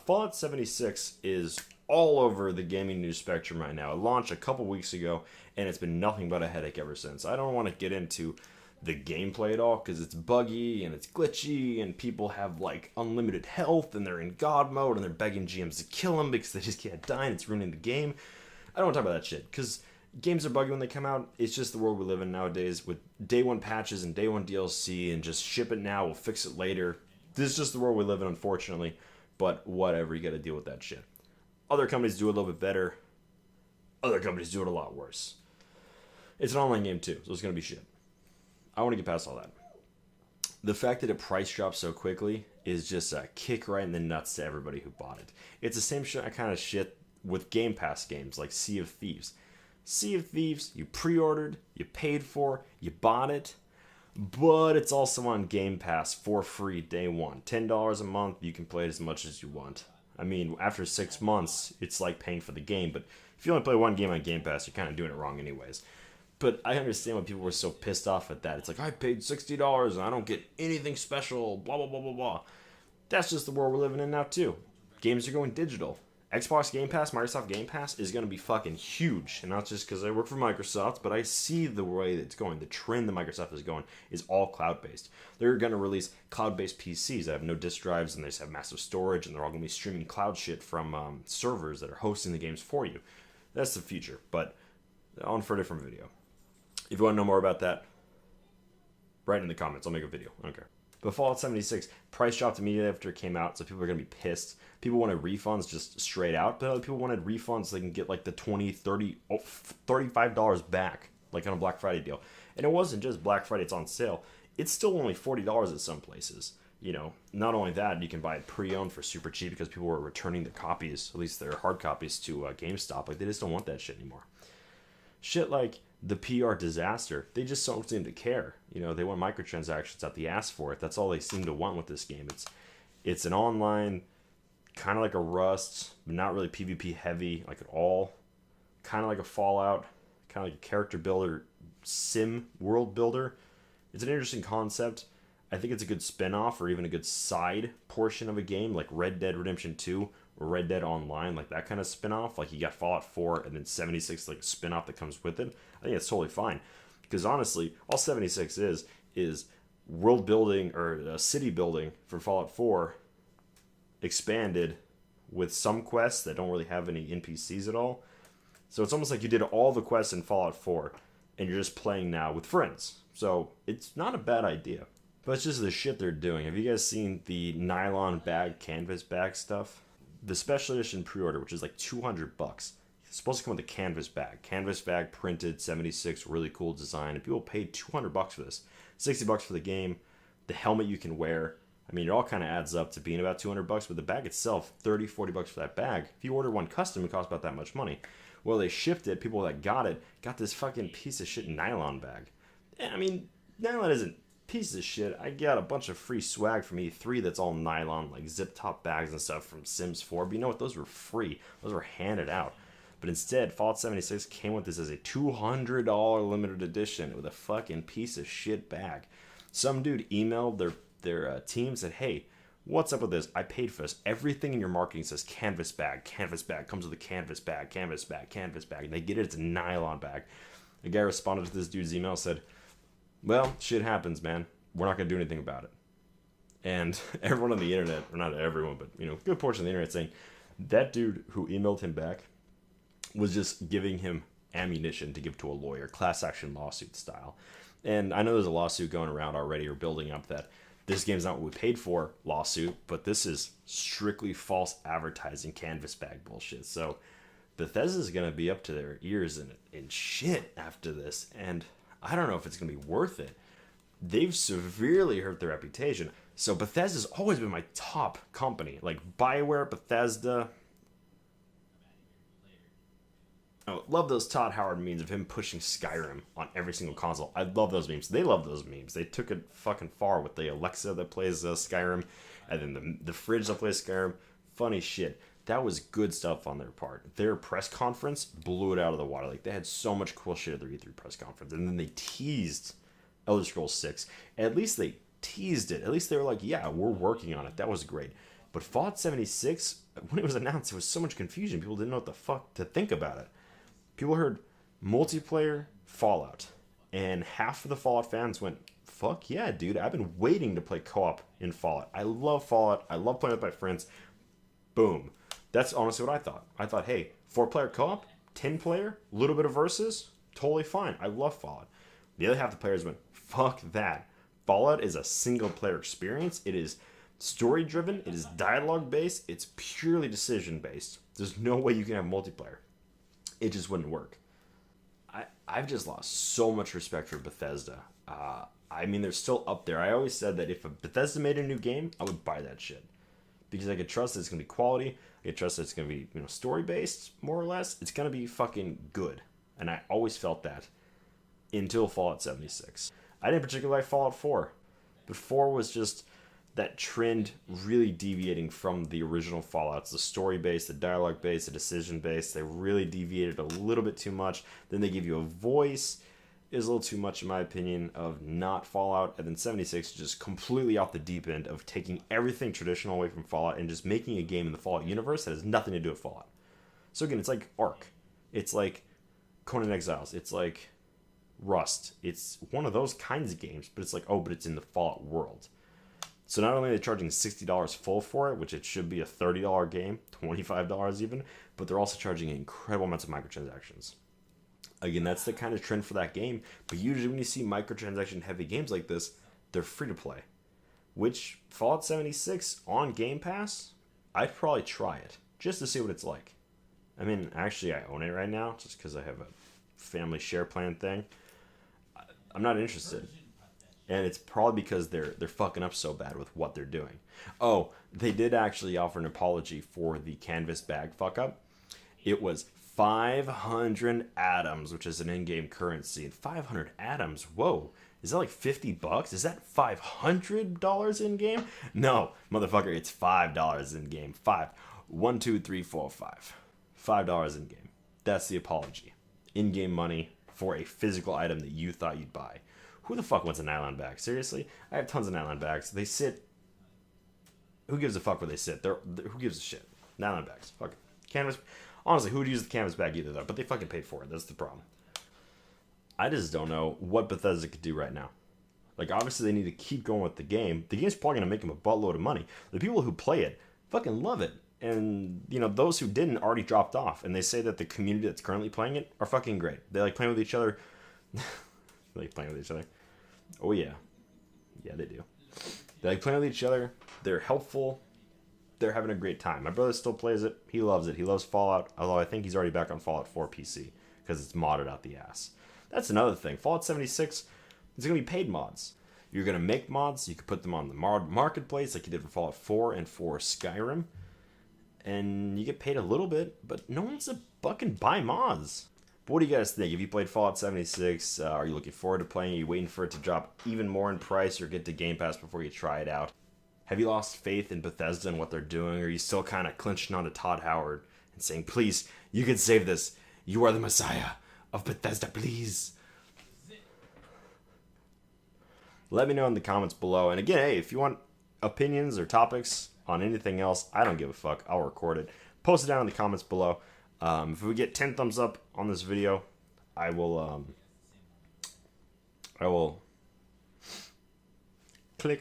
Fallout 76 is all over the gaming news spectrum right now. It launched a couple weeks ago, and it's been nothing but a headache ever since. I don't want to get into the gameplay at all because it's buggy and it's glitchy, and people have like unlimited health and they're in God mode and they're begging GMs to kill them because they just can't die and it's ruining the game. I don't want to talk about that shit because games are buggy when they come out. It's just the world we live in nowadays with day one patches and day one DLC and just ship it now, we'll fix it later. This is just the world we live in, unfortunately. But whatever, you got to deal with that shit. Other companies do it a little bit better. Other companies do it a lot worse. It's an online game too, so it's going to be shit. I want to get past all that. The fact that it price drops so quickly is just a kick right in the nuts to everybody who bought it. It's the same kind of shit with Game Pass games like Sea of Thieves. Sea of Thieves, you pre-ordered, you paid for, you bought it, but it's also on Game Pass for free day one. $10 a month, you can play it as much as you want. I mean, after 6 months, it's like paying for the game, but if you only play one game on Game Pass, you're kind of doing it wrong anyways. But I understand why people were so pissed off at that. It's like, I paid $60 and I don't get anything special, blah, blah, blah, blah, blah. That's just the world we're living in now, too. Games are going digital. Xbox Game Pass, Microsoft Game Pass is going to be fucking huge. And not just because I work for Microsoft, but I see the way that it's going. The trend that Microsoft is going is all cloud-based. They're going to release cloud-based PCs that have no disk drives and they just have massive storage, and they're all going to be streaming cloud shit from servers that are hosting the games for you. That's the future, but on for a different video. If you want to know more about that, write in the comments. I'll make a video. I don't care. But Fallout 76, price dropped immediately after it came out, so people are going to be pissed. People wanted refunds just straight out, but other people wanted refunds so they can get like the $20, $30, $35 back, like on a Black Friday deal. And it wasn't just Black Friday, it's on sale. It's still only $40 at some places. You know, not only that, you can buy it pre-owned for super cheap because people were returning their copies, at least their hard copies, to GameStop. Like, they just don't want that shit anymore. Shit like the PR disaster, they just don't seem to care. You know, they want microtransactions out the ass for it. That's all they seem to want with this game. It's an online, kind of like a Rust, but not really PvP heavy, like at all. Kind of like a Fallout, kind of like a character builder, sim world builder. It's an interesting concept. I think it's a good spin-off or even a good side portion of a game like Red Dead Redemption 2 or Red Dead Online, like that kind of spin-off. Like you got Fallout 4 and then 76, like a spin-off that comes with it. I think it's totally fine. Because honestly, all 76 is world building or city building for Fallout 4 expanded with some quests that don't really have any NPCs at all. So it's almost like you did all the quests in Fallout 4 and you're just playing now with friends. So it's not a bad idea. But it's just the shit they're doing. Have you guys seen the nylon bag, canvas bag stuff? The special edition pre-order, which is like $200. It's supposed to come with a canvas bag. Canvas bag printed, 76, really cool design. And people paid $200 for this. $60 for the game. The helmet you can wear. I mean, it all kind of adds up to being about $200, but the bag itself, $30, $40 for that bag. If you order one custom, it costs about that much money. Well, they shipped it. People that got it got this fucking piece of shit nylon bag. I mean, nylon isn't piece of shit. I got a bunch of free swag from E3 that's all nylon, like zip top bags and stuff from Sims 4. But you know what? Those were free. Those were handed out. But instead, Fallout 76 came with this as a $200 limited edition with a fucking piece of shit bag. Some dude emailed their team, said, hey, what's up with this? I paid for this. Everything in your marketing says canvas bag, comes with a canvas bag, canvas bag, canvas bag. And they get it, it's a nylon bag. A guy responded to this dude's email, said, well, shit happens, man. We're not going to do anything about it. And everyone on the internet, or not everyone, but, you know, a good portion of the internet saying that dude who emailed him back was just giving him ammunition to give to a lawyer, class action lawsuit style. And I know there's a lawsuit going around already or building up that this game's not what we paid for lawsuit, but this is strictly false advertising canvas bag bullshit. So Bethesda's going to be up to their ears in shit after this. And I don't know if it's going to be worth it. They've severely hurt their reputation. So Bethesda's always been my top company. Like BioWare, Bethesda. Oh, love those Todd Howard memes of him pushing Skyrim on every single console. I love those memes. They love those memes. They took it fucking far with the Alexa that plays Skyrim, and then the fridge that plays Skyrim. Funny shit. That was good stuff on their part. Their press conference blew it out of the water. Like, they had so much cool shit at their E3 press conference. And then they teased Elder Scrolls 6. At least they teased it. At least they were like, yeah, we're working on it. That was great. But Fallout 76, when it was announced, there was so much confusion. People didn't know what the fuck to think about it. People heard multiplayer Fallout, and half of the Fallout fans went, fuck yeah, dude, I've been waiting to play co-op in Fallout. I love Fallout. I love playing with my friends. Boom. That's honestly what I thought. I thought, hey, 4-player co-op, 10-player, a little bit of versus, totally fine. I love Fallout. The other half of the players went, fuck that. Fallout is a single-player experience. It is story-driven. It is dialogue-based. It's purely decision-based. There's no way you can have multiplayer. It just wouldn't work. I've just lost so much respect for Bethesda. I mean, they're still up there. I always said that if a Bethesda made a new game, I would buy that shit. Because I could trust that it's going to be quality. I could trust that it's going to be, story-based, more or less. It's going to be fucking good. And I always felt that until Fallout 76. I didn't particularly like Fallout 4. But 4 was just that trend really deviating from the original Fallouts. The story-based, the dialogue-based, the decision-based. They really deviated a little bit too much. Then they give you a voice. It was a little too much, in my opinion, of not Fallout. And then 76 just completely off the deep end of taking everything traditional away from Fallout and just making a game in the Fallout universe that has nothing to do with Fallout. So again, it's like Ark. It's like Conan Exiles. It's like Rust. It's one of those kinds of games, but it's like, oh, but it's in the Fallout world. So not only are they charging $60 full for it, which it should be a $30 game, $25 even, but they're also charging incredible amounts of microtransactions. Again, that's the kind of trend for that game, but usually when you see microtransaction heavy games like this, they're free to play. Which, Fallout 76 on Game Pass, I'd probably try it, just to see what it's like. I mean, actually I own it right now, just because I have a family share plan thing. I'm not interested. And it's probably because they're fucking up so bad with what they're doing. Oh, they did actually offer an apology for the canvas bag fuck up. It was 500 atoms, which is an in-game currency. And 500 atoms, whoa. Is that like $50? Is that $500 in-game? No, motherfucker, it's $5 in-game. 5. 1, 2, 3, 4, 5. $5 in-game. That's the apology. In-game money for a physical item that you thought you'd buy. Who the fuck wants a nylon bag? Seriously? I have tons of nylon bags. They sit... Who gives a fuck where they sit? Who gives a shit? Nylon bags. Fuck it. Canvas... Honestly, who would use the canvas bag either, though? But they fucking paid for it. That's the problem. I just don't know what Bethesda could do right now. Like, obviously, they need to keep going with the game. The game's probably going to make them a buttload of money. The people who play it fucking love it. And, those who didn't already dropped off. And they say that the community that's currently playing it are fucking great. They like playing with each other. They like playing with each other. Oh, yeah. Yeah, they do. They like playing with each other. They're helpful. They're having a great time. My brother still plays it. He loves it. He loves Fallout. Although I think he's already back on Fallout 4 PC. Because it's modded out the ass. That's another thing. Fallout 76 is going to be paid mods. You're going to make mods. You can put them on the marketplace like you did for Fallout 4 and for Skyrim. And you get paid a little bit. But no one's a fucking buy mods. But what do you guys think? Have you played Fallout 76? Are you looking forward to playing? Are you waiting for it to drop even more in price or get to Game Pass before you try it out? Have you lost faith in Bethesda and what they're doing? Or are you still kind of clinching on to Todd Howard and saying, please, you can save this. You are the Messiah of Bethesda, please. Let me know in the comments below. And again, hey, if you want opinions or topics on anything else, I don't give a fuck. I'll record it. Post it down in the comments below. If we get 10 thumbs up on this video, I will click